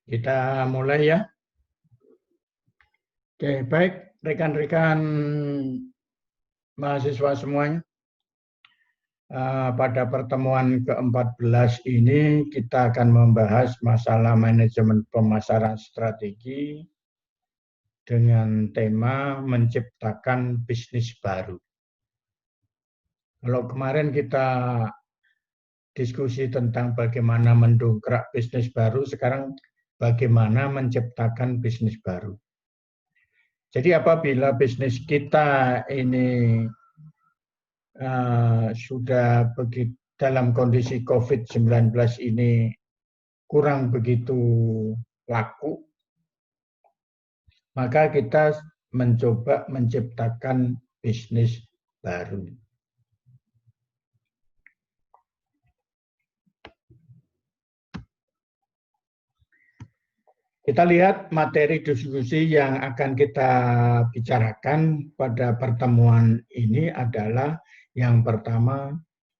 Kita mulai ya. Oke, baik rekan-rekan mahasiswa semuanya. Pada pertemuan ke-14 ini kita akan membahas masalah manajemen pemasaran strategi dengan tema menciptakan bisnis baru. Kalau kemarin kita diskusi tentang bagaimana mendongkrak bisnis baru, sekarang bagaimana menciptakan bisnis baru. Jadi apabila bisnis kita ini sudah begitu dalam kondisi COVID-19 ini kurang begitu laku, maka kita mencoba menciptakan bisnis baru. Kita lihat materi diskusi yang akan kita bicarakan pada pertemuan ini adalah yang pertama,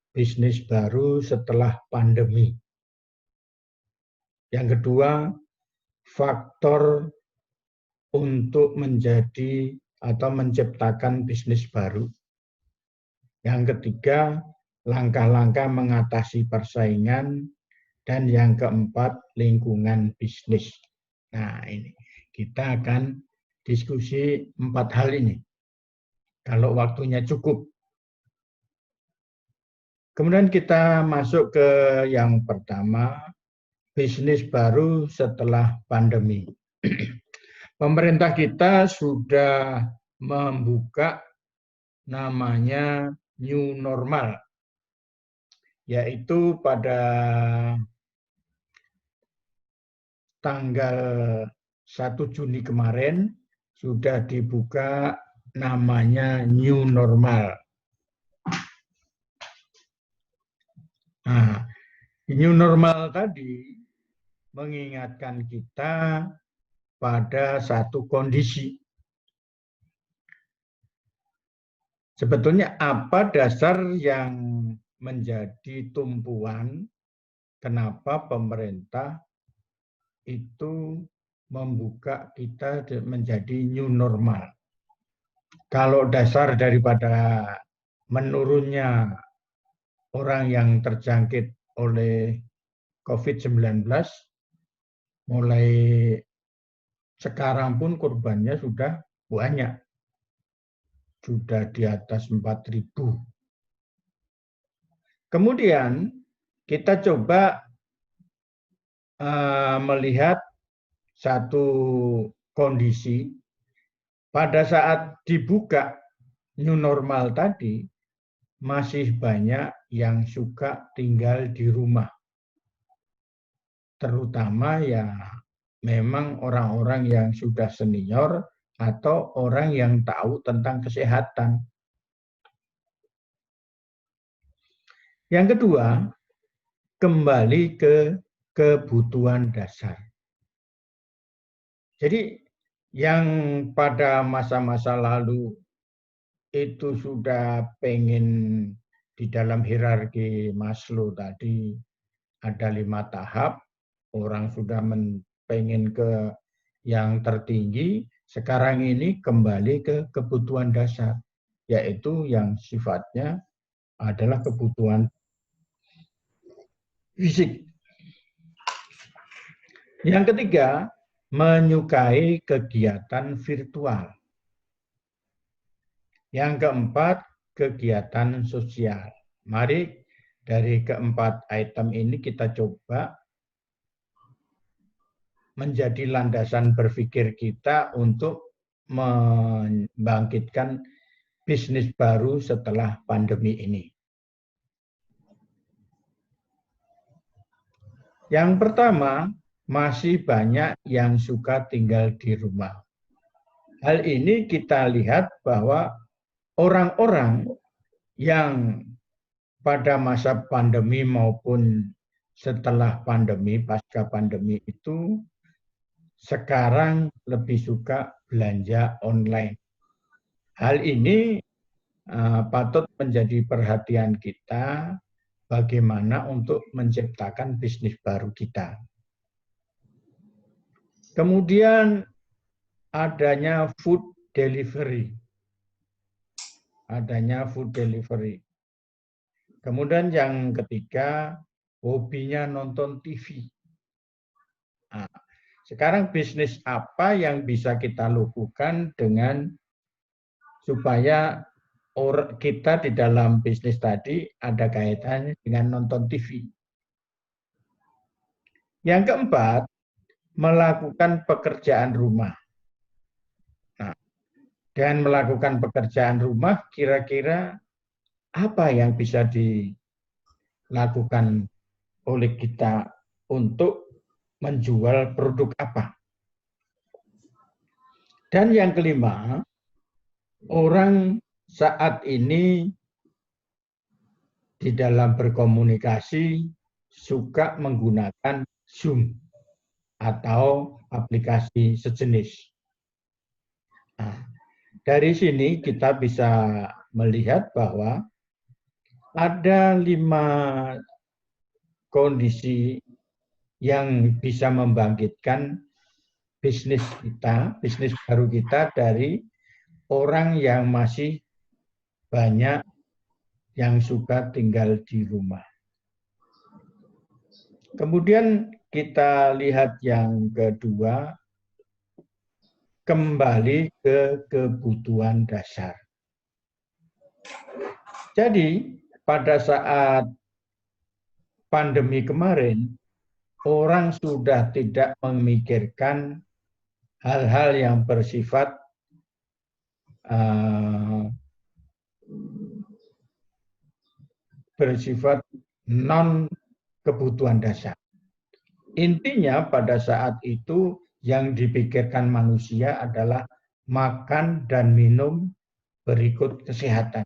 bisnis baru setelah pandemi. Yang kedua, faktor untuk menjadi atau menciptakan bisnis baru. Yang ketiga, langkah-langkah mengatasi persaingan. Dan yang keempat, lingkungan bisnis. Nah, ini kita akan diskusi 4 hal ini. Kalau waktunya cukup. Kemudian kita masuk ke yang pertama, bisnis baru setelah pandemi. Pemerintah kita sudah membuka namanya new normal, yaitu pada tanggal 1 Juni kemarin sudah dibuka namanya new normal. Nah, new normal tadi mengingatkan kita pada satu kondisi. Sebetulnya apa dasar yang menjadi tumpuan kenapa pemerintah itu membuka kita menjadi new normal. Kalau dasar daripada menurunnya orang yang terjangkit oleh COVID-19, mulai sekarang pun korbannya sudah banyak. Sudah di atas 4.000. Kemudian kita coba melihat satu kondisi pada saat dibuka new normal tadi masih banyak yang suka tinggal di rumah, terutama ya memang orang-orang yang sudah senior atau orang yang tahu tentang kesehatan. Yang kedua, kembali ke kebutuhan dasar. Jadi yang pada masa-masa lalu itu sudah pengen di dalam hierarki Maslow tadi ada 5 tahap, orang sudah pengen ke yang tertinggi, sekarang ini kembali ke kebutuhan dasar, yaitu yang sifatnya adalah kebutuhan fisik. Yang ketiga, menyukai kegiatan virtual. Yang keempat, kegiatan sosial. Mari dari keempat item ini kita coba menjadi landasan berpikir kita untuk membangkitkan bisnis baru setelah pandemi ini. Yang pertama, masih banyak yang suka tinggal di rumah. Hal ini kita lihat bahwa orang-orang yang pada masa pandemi maupun setelah pandemi, pasca pandemi itu sekarang lebih suka belanja online. Hal ini patut menjadi perhatian kita bagaimana untuk menciptakan bisnis baru kita. Kemudian adanya food delivery. Adanya food delivery. Kemudian yang ketiga, hobinya nonton TV. Nah, sekarang bisnis apa yang bisa kita lakukan dengan supaya kita di dalam bisnis tadi ada kaitannya dengan nonton TV. Yang keempat, melakukan pekerjaan rumah. Nah, dengan melakukan pekerjaan rumah, kira-kira apa yang bisa dilakukan oleh kita untuk menjual produk apa? Dan yang kelima, orang saat ini di dalam berkomunikasi suka menggunakan Zoom atau aplikasi sejenis. Nah, dari sini kita bisa melihat bahwa ada 5 kondisi yang bisa membangkitkan bisnis kita, bisnis baru kita dari orang yang masih banyak yang suka tinggal di rumah. Kemudian kita lihat yang kedua, kembali ke kebutuhan dasar. Jadi pada saat pandemi kemarin, orang sudah tidak memikirkan hal-hal yang bersifat non kebutuhan dasar. Intinya pada saat itu yang dipikirkan manusia adalah makan dan minum berikut kesehatan.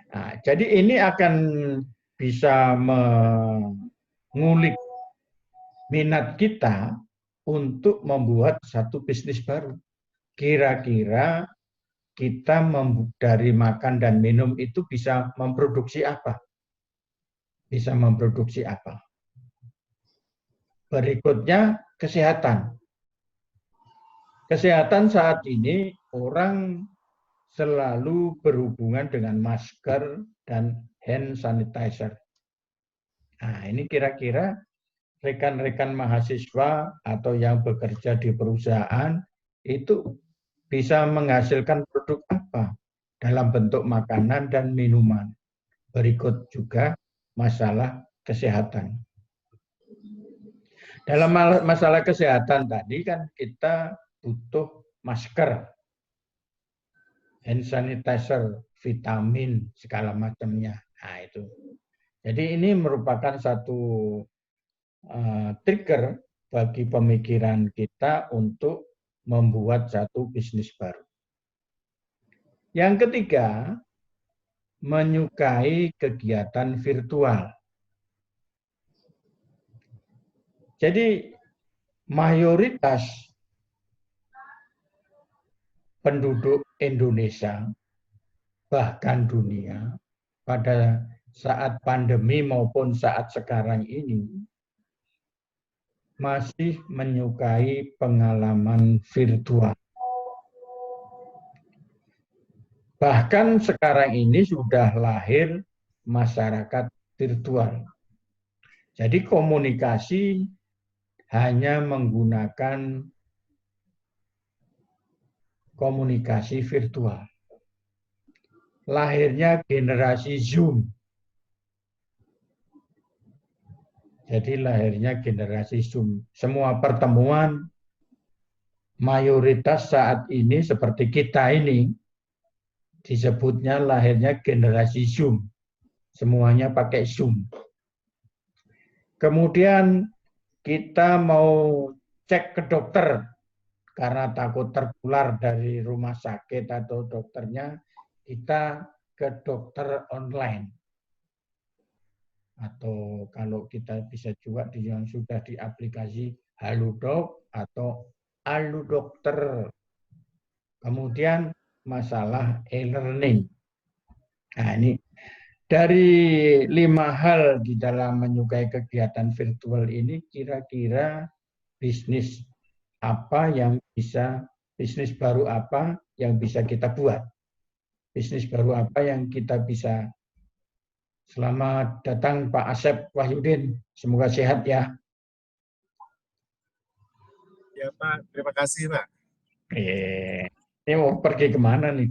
Nah, jadi ini akan bisa mengulik minat kita untuk membuat satu bisnis baru. Kira-kira kita dari makan dan minum itu bisa memproduksi apa? Bisa memproduksi apa? Berikutnya kesehatan. Kesehatan saat ini orang selalu berhubungan dengan masker dan hand sanitizer. Nah, ini kira-kira rekan-rekan mahasiswa atau yang bekerja di perusahaan itu bisa menghasilkan produk apa dalam bentuk makanan dan minuman. Berikut juga masalah kesehatan. Dalam masalah kesehatan tadi kan kita butuh masker, hand sanitizer, vitamin, segala macamnya. Nah, itu. Jadi ini merupakan satu trigger bagi pemikiran kita untuk membuat satu bisnis baru. Yang ketiga, menyukai kegiatan virtual. Jadi mayoritas penduduk Indonesia, bahkan dunia, pada saat pandemi maupun saat sekarang ini, masih menyukai pengalaman virtual. Bahkan sekarang ini sudah lahir masyarakat virtual. Jadi komunikasi hanya menggunakan komunikasi virtual. Lahirnya generasi Zoom. Jadi lahirnya generasi Zoom. Semua pertemuan mayoritas saat ini seperti kita ini disebutnya lahirnya generasi Zoom. Semuanya pakai Zoom. Kemudian kita mau cek ke dokter karena takut tertular dari rumah sakit atau dokternya, kita ke dokter online. Atau kalau kita bisa juga yang sudah di aplikasi Halodoc atau Halo Dokter. Kemudian masalah e-learning. Nah, ini dari 5 hal di dalam menyukai kegiatan virtual ini, kira-kira bisnis apa yang bisa, bisnis baru apa yang bisa kita buat. Bisnis baru apa yang kita bisa. Selamat datang Pak Asep Wahyudin. Semoga sehat ya. Ya Pak, terima kasih Pak. Ini mau pergi kemana nih?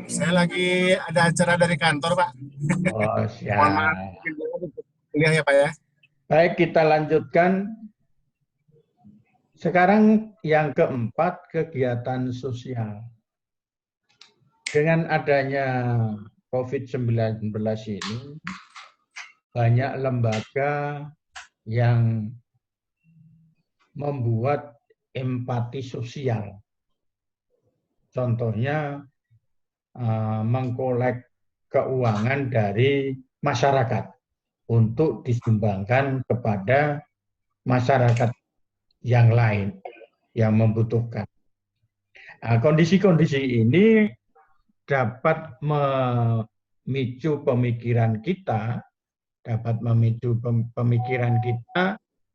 Saya lagi ada acara dari kantor Pak. Oh, Mohon maaf, siap. kuliah ya Pak ya. Baik, kita lanjutkan. Sekarang yang keempat, kegiatan sosial. Dengan adanya COVID-19 ini, banyak lembaga yang membuat empati sosial. Contohnya, mengkolek keuangan dari masyarakat untuk disumbangkan kepada masyarakat yang lain yang membutuhkan. Kondisi-kondisi ini dapat memicu pemikiran kita,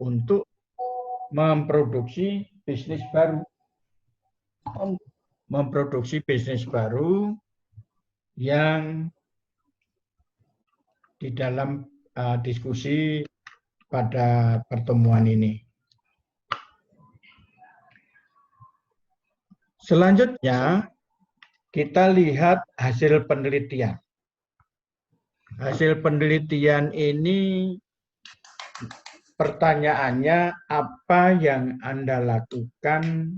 untuk memproduksi bisnis baru, yang di dalam diskusi pada pertemuan ini. Selanjutnya, kita lihat hasil penelitian. Hasil penelitian ini, pertanyaannya, apa yang Anda lakukan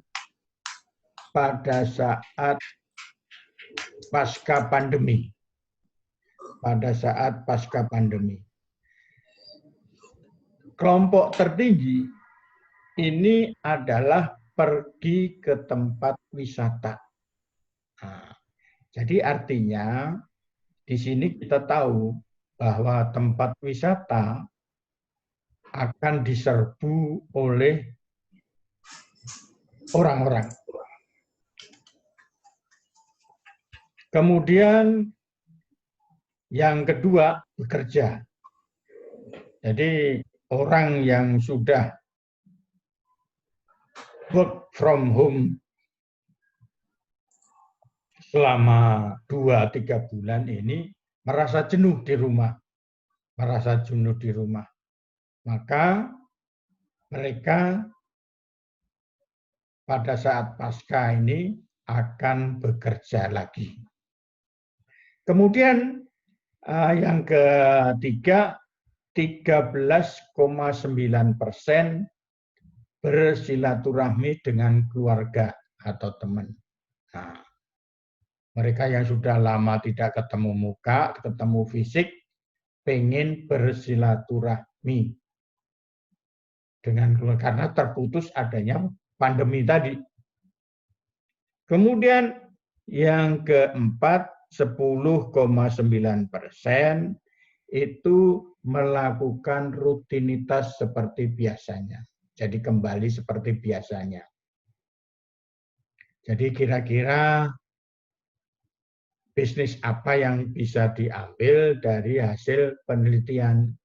pada saat pasca pandemi? Pada saat pasca pandemi. Kelompok tertinggi ini adalah pergi ke tempat wisata. Nah, jadi artinya di sini kita tahu bahwa tempat wisata akan diserbu oleh orang-orang. Kemudian yang kedua, bekerja. Jadi orang yang sudah work from home selama 2-3 bulan ini merasa jenuh di rumah. Maka mereka pada saat pasca ini akan bekerja lagi. Kemudian yang ketiga, 13,9% bersilaturahmi dengan keluarga atau teman. Nah, mereka yang sudah lama tidak ketemu muka, ketemu fisik, pengen bersilaturahmi dengan keluarga karena terputus adanya pandemi tadi. Kemudian yang keempat, 10,9% itu melakukan rutinitas seperti biasanya. Jadi kembali seperti biasanya. Jadi kira-kira bisnis apa yang bisa diambil dari hasil penelitian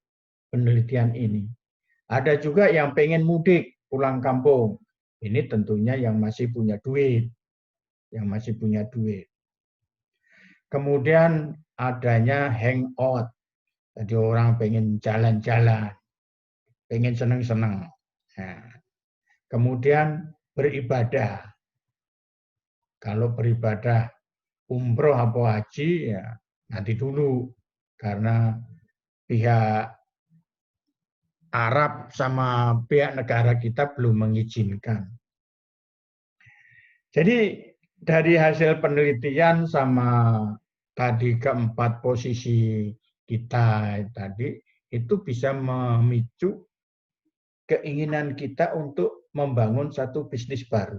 ini. Ada juga yang pengen mudik pulang kampung. Ini tentunya yang masih punya duit. Kemudian adanya hangout. Jadi orang pengen jalan-jalan, pengen seneng-seneng. Nah, kemudian beribadah. Kalau beribadah umroh atau haji, ya nanti dulu. Karena pihak Arab sama pihak negara kita belum mengizinkan. Jadi dari hasil penelitian sama tadi keempat posisi kita tadi, itu bisa memicu keinginan kita untuk membangun satu bisnis baru.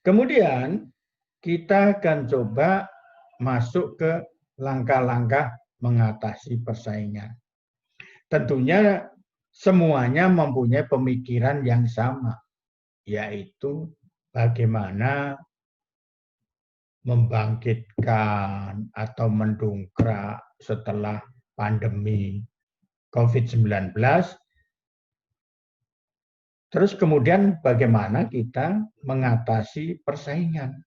Kemudian kita akan coba masuk ke langkah-langkah mengatasi persaingan. Tentunya semuanya mempunyai pemikiran yang sama, yaitu bagaimana membangkitkan atau mendongkrak setelah pandemi COVID-19. Terus kemudian bagaimana kita mengatasi persaingan.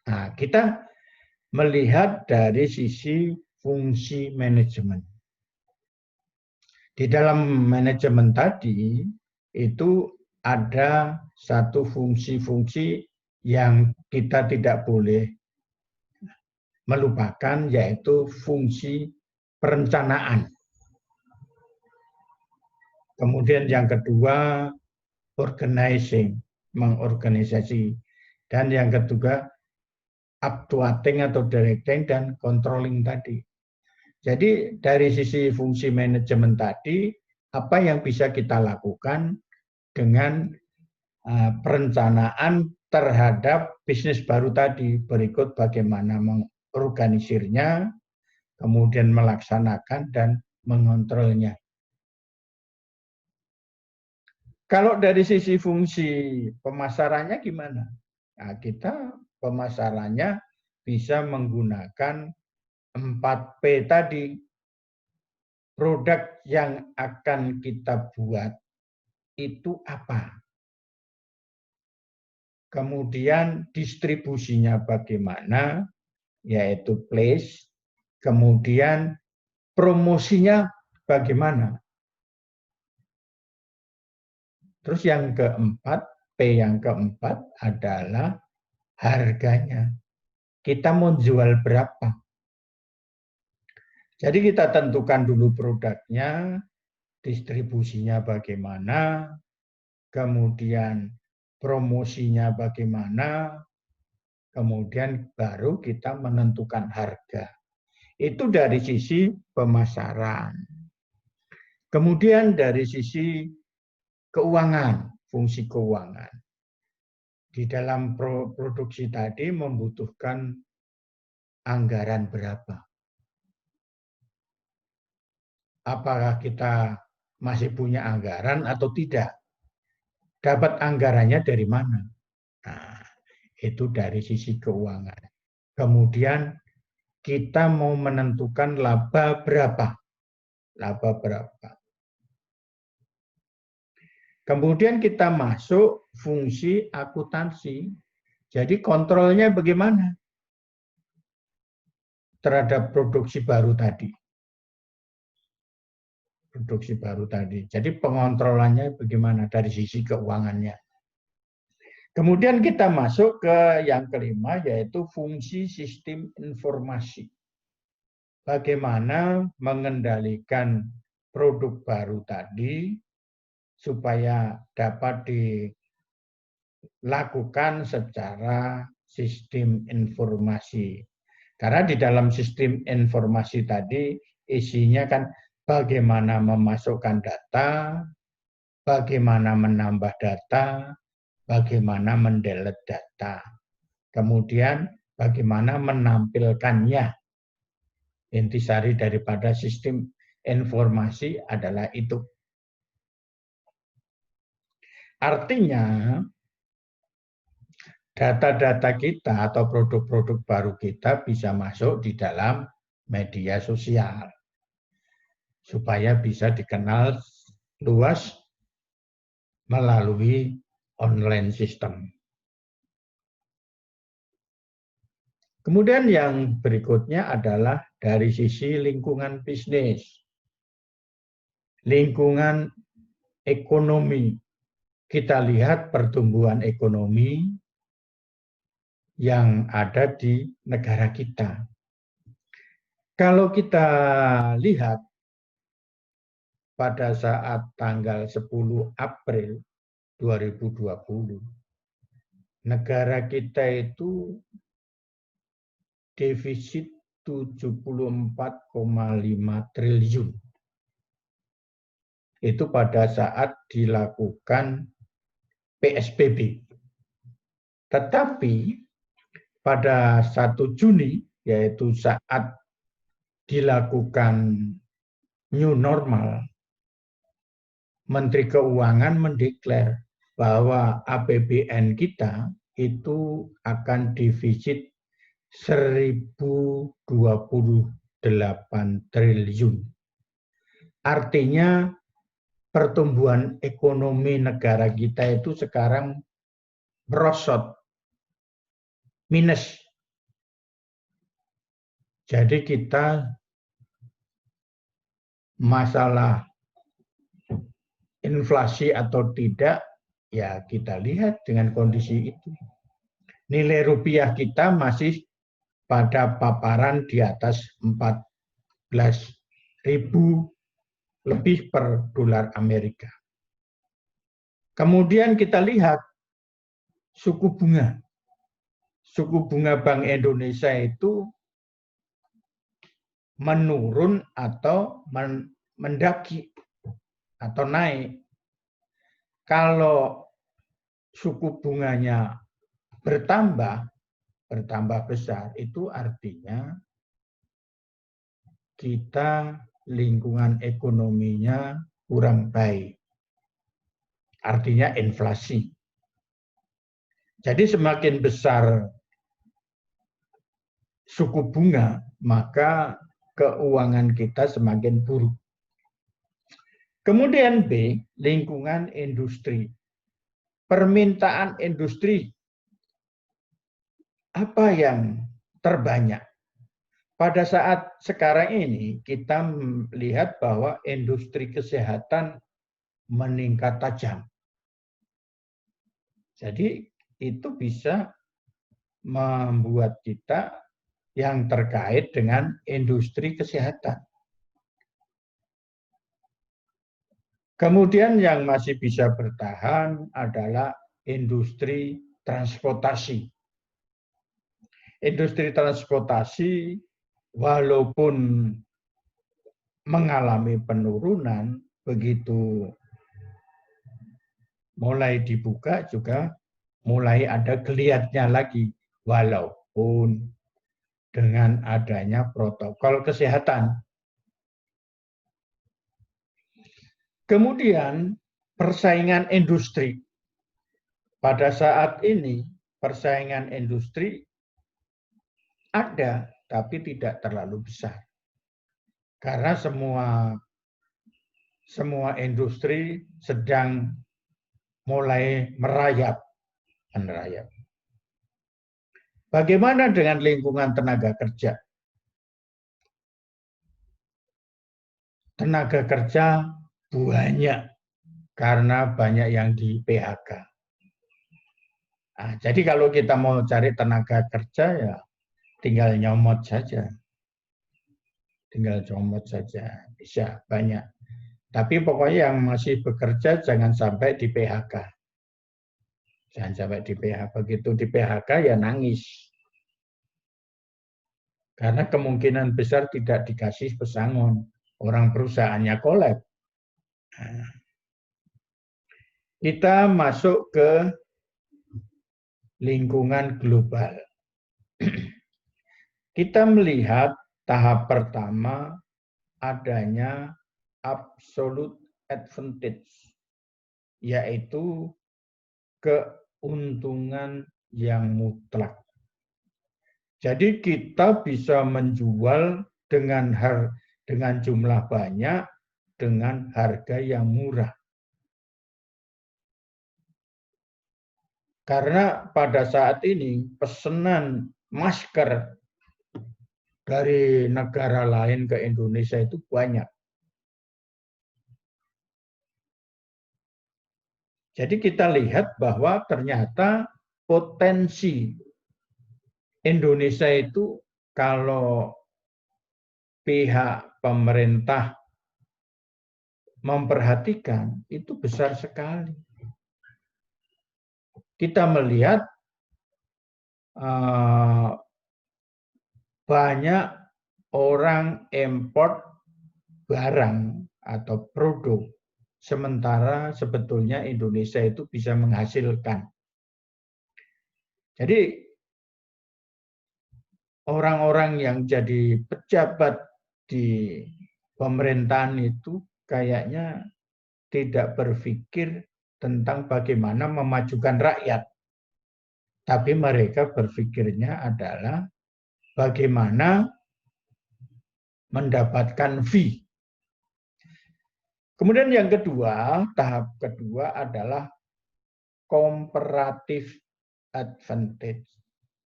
Nah, kita melihat dari sisi fungsi manajemen. Di dalam manajemen tadi itu ada satu fungsi-fungsi yang kita tidak boleh melupakan, yaitu fungsi perencanaan. Kemudian yang kedua, organizing, mengorganisasi. Dan yang ketiga, actuating atau directing dan controlling tadi. Jadi dari sisi fungsi manajemen tadi, apa yang bisa kita lakukan dengan perencanaan terhadap bisnis baru tadi, berikut bagaimana mengorganisirnya, kemudian melaksanakan dan mengontrolnya. Kalau dari sisi fungsi pemasarannya gimana? Nah, kita pemasarannya bisa menggunakan 4P tadi. Produk yang akan kita buat itu apa? Kemudian distribusinya bagaimana, yaitu place. Kemudian promosinya bagaimana. Terus yang keempat, P yang keempat adalah harganya. Kita mau jual berapa? Jadi kita tentukan dulu produknya, distribusinya bagaimana, kemudian promosinya bagaimana, kemudian baru kita menentukan harga. Itu dari sisi pemasaran. Kemudian dari sisi keuangan, fungsi keuangan. Di dalam produksi tadi membutuhkan anggaran berapa? Apakah kita masih punya anggaran atau tidak? Dapat anggarannya dari mana? Nah, itu dari sisi keuangan. Kemudian kita mau menentukan laba berapa? Laba berapa? Kemudian kita masuk fungsi akuntansi. Jadi kontrolnya bagaimana terhadap produksi baru tadi? Produksi baru tadi. Jadi pengontrolannya bagaimana dari sisi keuangannya. Kemudian kita masuk ke yang kelima, yaitu fungsi sistem informasi. Bagaimana mengendalikan produk baru tadi supaya dapat dilakukan secara sistem informasi. Karena di dalam sistem informasi tadi isinya kan bagaimana memasukkan data, bagaimana menambah data, bagaimana mendelete data. Kemudian bagaimana menampilkannya. Intisari daripada sistem informasi adalah itu. Artinya, data-data kita atau produk-produk baru kita bisa masuk di dalam media sosial. Supaya bisa dikenal luas melalui online system. Kemudian yang berikutnya adalah dari sisi lingkungan bisnis. Lingkungan ekonomi. Kita lihat pertumbuhan ekonomi yang ada di negara kita. Kalau kita lihat pada saat tanggal 10 April 2020, negara kita itu defisit 74,5 triliun. Itu pada saat dilakukan PSBB. Tetapi pada 1 Juni, yaitu saat dilakukan new normal, Menteri Keuangan mendeklar bahwa APBN kita itu akan defisit 1.028 triliun. Artinya pertumbuhan ekonomi negara kita itu sekarang merosot, minus. Jadi kita masalah inflasi atau tidak, ya kita lihat dengan kondisi itu. Nilai rupiah kita masih pada paparan di atas 14.000 lebih per dolar Amerika. Kemudian kita lihat suku bunga. Suku bunga Bank Indonesia itu menurun atau mendaki atau naik. Kalau suku bunganya bertambah besar, itu artinya kita lingkungan ekonominya kurang baik. Artinya inflasi. Jadi semakin besar suku bunga, maka keuangan kita semakin buruk. Kemudian B, lingkungan industri. Permintaan industri apa yang terbanyak? Pada saat sekarang ini kita melihat bahwa industri kesehatan meningkat tajam. Jadi itu bisa membuat kita yang terkait dengan industri kesehatan. Kemudian yang masih bisa bertahan adalah industri transportasi. Industri transportasi walaupun mengalami penurunan, begitu mulai dibuka juga mulai ada geliatnya lagi, walaupun dengan adanya protokol kesehatan. Kemudian persaingan industri. Pada saat ini persaingan industri ada, tapi tidak terlalu besar. Karena semua industri sedang mulai merayap. Bagaimana dengan lingkungan tenaga kerja? Tenaga kerja banyak karena banyak yang di PHK. Nah, jadi kalau kita mau cari tenaga kerja ya tinggal nyomot saja. Tinggal comot saja, bisa banyak. Tapi pokoknya yang masih bekerja jangan sampai di PHK. Jangan sampai di PHK. Begitu di PHK ya nangis. Karena kemungkinan besar tidak dikasih pesangon. Orang perusahaannya kolab. Nah, kita masuk ke lingkungan global. Kita melihat tahap pertama adanya absolute advantage, yaitu keuntungan yang mutlak. Jadi kita bisa menjual dengan jumlah banyak dengan harga yang murah. Karena pada saat ini pesanan masker dari negara lain ke Indonesia itu banyak. Jadi kita lihat bahwa ternyata potensi Indonesia itu kalau pihak pemerintah memperhatikan itu besar sekali. Kita melihat banyak orang import barang atau produk, sementara sebetulnya Indonesia itu bisa menghasilkan. Jadi orang-orang yang jadi pejabat di pemerintahan itu kayaknya tidak berpikir tentang bagaimana memajukan rakyat. Tapi mereka berpikirnya adalah bagaimana mendapatkan fee. Kemudian yang kedua, tahap kedua adalah comparative advantage.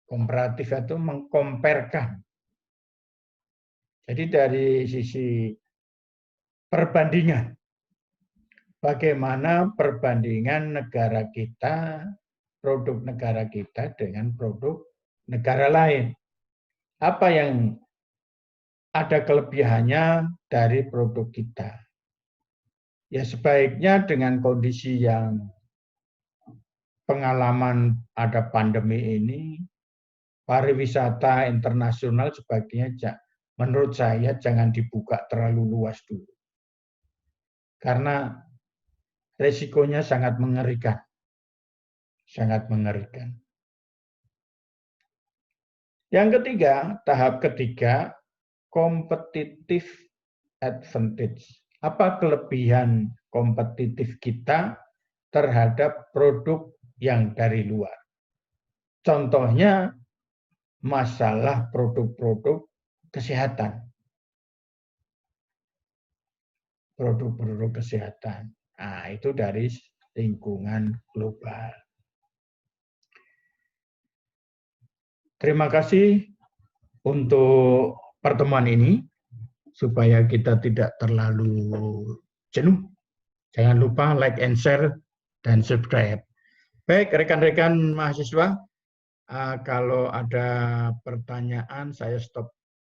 Komparatif itu mengkomparkan. Jadi dari sisi perbandingan, bagaimana perbandingan negara kita, produk negara kita dengan produk negara lain. Apa yang ada kelebihannya dari produk kita? Ya sebaiknya dengan kondisi yang pengalaman ada pandemi ini, pariwisata internasional sebaiknya menurut saya jangan dibuka terlalu luas dulu. Karena resikonya sangat mengerikan. Sangat mengerikan. Yang ketiga, tahap ketiga, competitive advantage. Apa kelebihan kompetitif kita terhadap produk yang dari luar? Contohnya, masalah produk-produk kesehatan. Produk-produk kesehatan. Nah, itu dari lingkungan global. Terima kasih untuk pertemuan ini, supaya kita tidak terlalu jenuh. Jangan lupa like and share dan subscribe. Baik, rekan-rekan mahasiswa, kalau ada pertanyaan saya stop